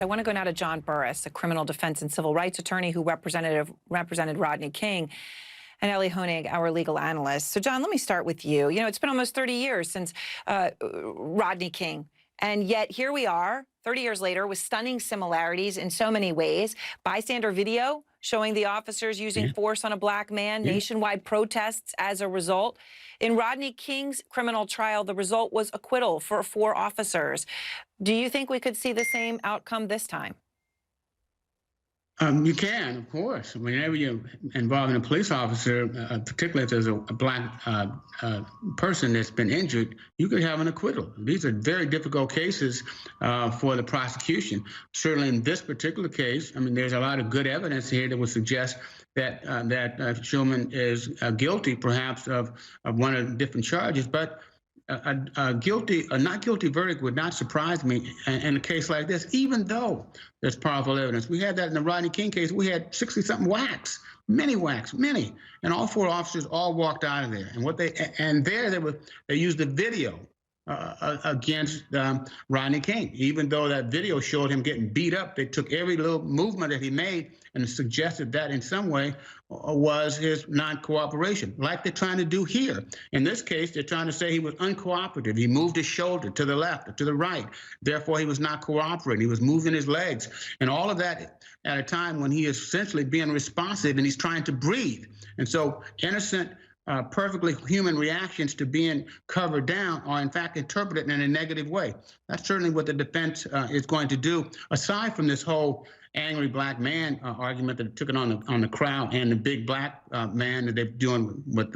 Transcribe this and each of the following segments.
I want to go now to John Burris, a criminal defense and civil rights attorney who represented Rodney King, and Ellie Honig, our legal analyst. So, John, let me start with you. You know, it's been almost 30 years since Rodney King, and yet here we are, 30 years later, with stunning similarities in so many ways. Bystander video showing the officers using force on a black man, nationwide protests as a result. In Rodney King's criminal trial, the result was acquittal for 4 officers. Do you think we could see the same outcome this time? You can, of course. Whenever you're involving a police officer, particularly if there's a black person that's been injured, you could have an acquittal. These are very difficult cases for the prosecution. Certainly in this particular case, I mean, there's a lot of good evidence here that would suggest that Shulman is guilty, perhaps, of one of the different charges. But a not guilty verdict would not surprise me in a case like this, even though there's powerful evidence. We had that in the Rodney King case. We had 60-something whacks, many, and all 4 officers all walked out of there. And they used the video against Rodney King. Even though that video showed him getting beat up, they took every little movement that he made and suggested that in some way was his non-cooperation, like they're trying to do here. In this case, they're trying to say he was uncooperative. He moved his shoulder to the left or to the right. Therefore, he was not cooperating. He was moving his legs. And all of that at a time when he is essentially being responsive and he's trying to breathe. And so innocent, perfectly human reactions to being covered down are in fact interpreted in a negative way. That's certainly what the defense is going to do, aside from this whole angry black man argument that took it on the crowd and the big black man that they're doing with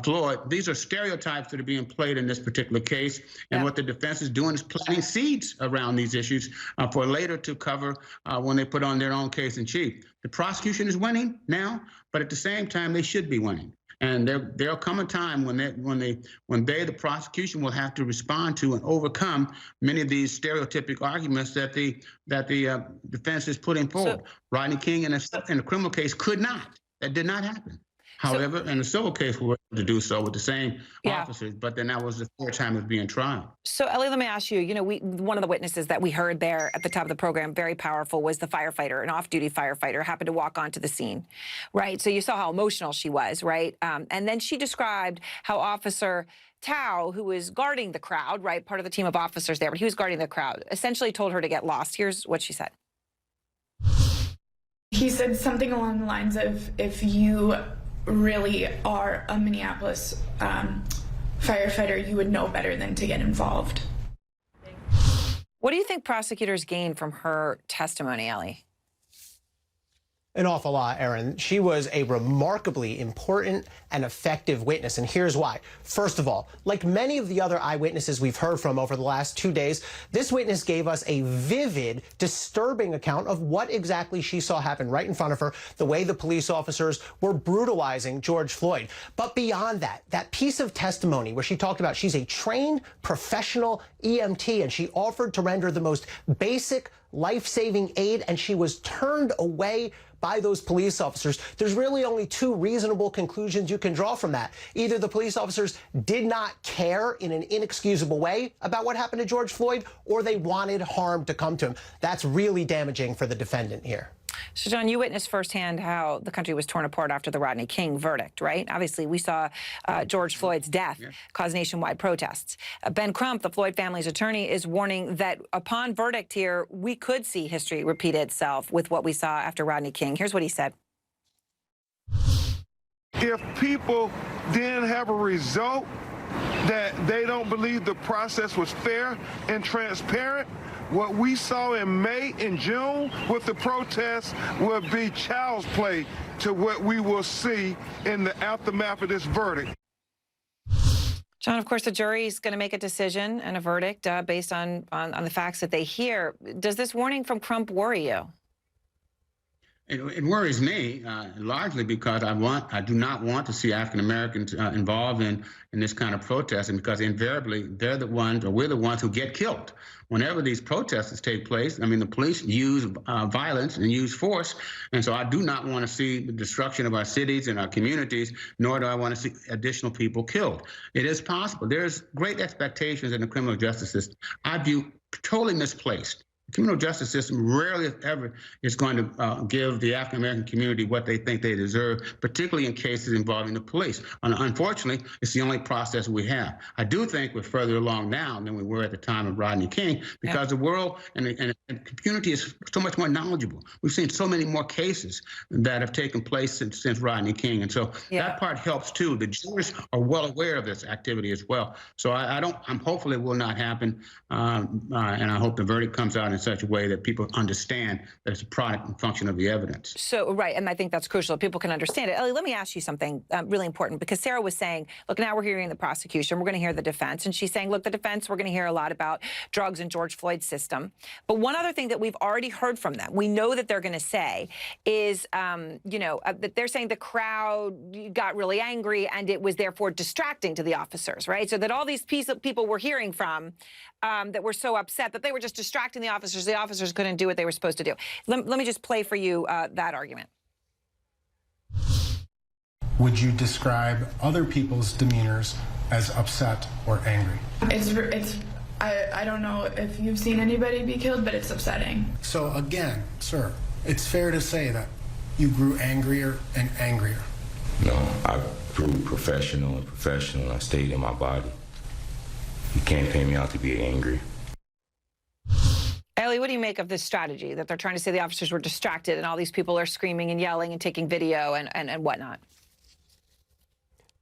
Floyd. These are stereotypes that are being played in this particular case, and what the defense is doing is planting seeds around these issues for later to cover when they put on their own case in chief. The prosecution is winning now, but at the same time, they should be winning. And there'll come a time when the prosecution will have to respond to and overcome many of these stereotypic arguments that the defense is putting forward. Rodney King in a criminal case could not. That did not happen. However, in a civil case, we were able to do so with the same officers, but then that was the 4th time it was being tried. So, Ellie, let me ask you, one of the witnesses that we heard there at the top of the program, very powerful, was the firefighter, an off-duty firefighter, happened to walk onto the scene, right? So you saw how emotional she was, right? And then she described how Officer Tao, who was guarding the crowd, right, part of the team of officers there, but he was guarding the crowd, essentially told her to get lost. Here's what she said. He said something along the lines of, if you really are a Minneapolis firefighter, you would know better than to get involved. What do you think prosecutors gained from her testimony, Ellie? An awful lot, Erin. She was a remarkably important and effective witness, and here's why. First of all, like many of the other eyewitnesses we've heard from over the last 2 days, this witness gave us a vivid, disturbing account of what exactly she saw happen right in front of her, the way the police officers were brutalizing George Floyd. But beyond that, that piece of testimony where she talked about she's a trained professional EMT and she offered to render the most basic life-saving aid, and she was turned away by those police officers. There's really only 2 reasonable conclusions you can draw from that. Either the police officers did not care in an inexcusable way about what happened to George Floyd, or they wanted harm to come to him. That's really damaging for the defendant here. So, John, you witnessed firsthand how the country was torn apart after the Rodney King verdict, right? Obviously, we saw George Floyd's death cause nationwide protests. Ben Crump, the Floyd family's attorney, is warning that upon verdict here, we could see history repeat itself with what we saw after Rodney King. Here's what he said. If people then have a result that they don't believe the process was fair and transparent, what we saw in May and June with the protests will be child's play to what we will see in the aftermath of this verdict. John, of course, the jury is going to make a decision and a verdict based on the facts that they hear. Does this warning from Crump worry you? It worries me largely because I do not want to see African Americans involved in this kind of protest, and because invariably they're the ones, or we're the ones, who get killed. Whenever these protests take place, I mean, the police use violence and use force, and so I do not want to see the destruction of our cities and our communities, nor do I want to see additional people killed. It is possible. There's great expectations in the criminal justice system. I view totally misplaced. The criminal justice system rarely, if ever, is going to give the African American community what they think they deserve, particularly in cases involving the police. And unfortunately, it's the only process we have. I do think we're further along now than we were at the time of Rodney King, because the world and the community is so much more knowledgeable. We've seen so many more cases that have taken place since Rodney King, and so that part helps too. The jurors are well aware of this activity as well. So I'm hopeful it will not happen, and I hope the verdict comes out in such a way that people understand that it's a product and function of the evidence. So, right, and I think that's crucial. People can understand it. Ellie, let me ask you something really important, because Sarah was saying, look, now we're hearing the prosecution, we're going to hear the defense, and she's saying, look, the defense, we're going to hear a lot about drugs and George Floyd's system. But one other thing that we've already heard from them, we know that they're going to say is, that they're saying the crowd got really angry and it was therefore distracting to the officers, right? So that all these people we're hearing from that were so upset that they were just distracting the officers couldn't do what they were supposed to do. Let me just play for you that argument. Would you describe other people's demeanors as upset or angry? I don't know if you've seen anybody be killed, but it's upsetting. So again, sir, it's fair to say that you grew angrier and angrier. No, I grew professional and professional. I stayed in my body. You can't pay me out to be angry. Ellie, what do you make of this strategy that they're trying to say the officers were distracted and all these people are screaming and yelling and taking video and whatnot?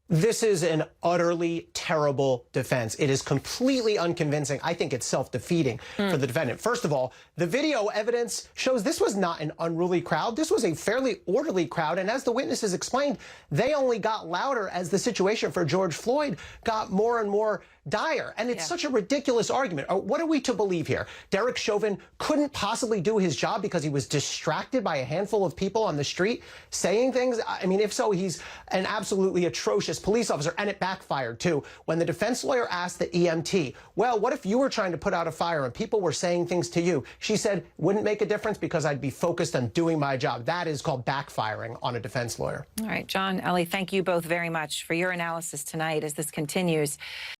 This is an utterly terrible defense. It is completely unconvincing. I think it's self-defeating for the defendant. First of all, the video evidence shows this was not an unruly crowd. This was a fairly orderly crowd. And as the witnesses explained, they only got louder as the situation for George Floyd got more and more dire. And it's such a ridiculous argument. What are we to believe here? Derek Chauvin couldn't possibly do his job because he was distracted by a handful of people on the street saying things? I mean, if so, he's an absolutely atrocious police officer, and it backfired too. When the defense lawyer asked the EMT, well, what if you were trying to put out a fire and people were saying things to you? She said, wouldn't make a difference because I'd be focused on doing my job. That is called backfiring on a defense lawyer. All right, John, Ellie, thank you both very much for your analysis tonight as this continues.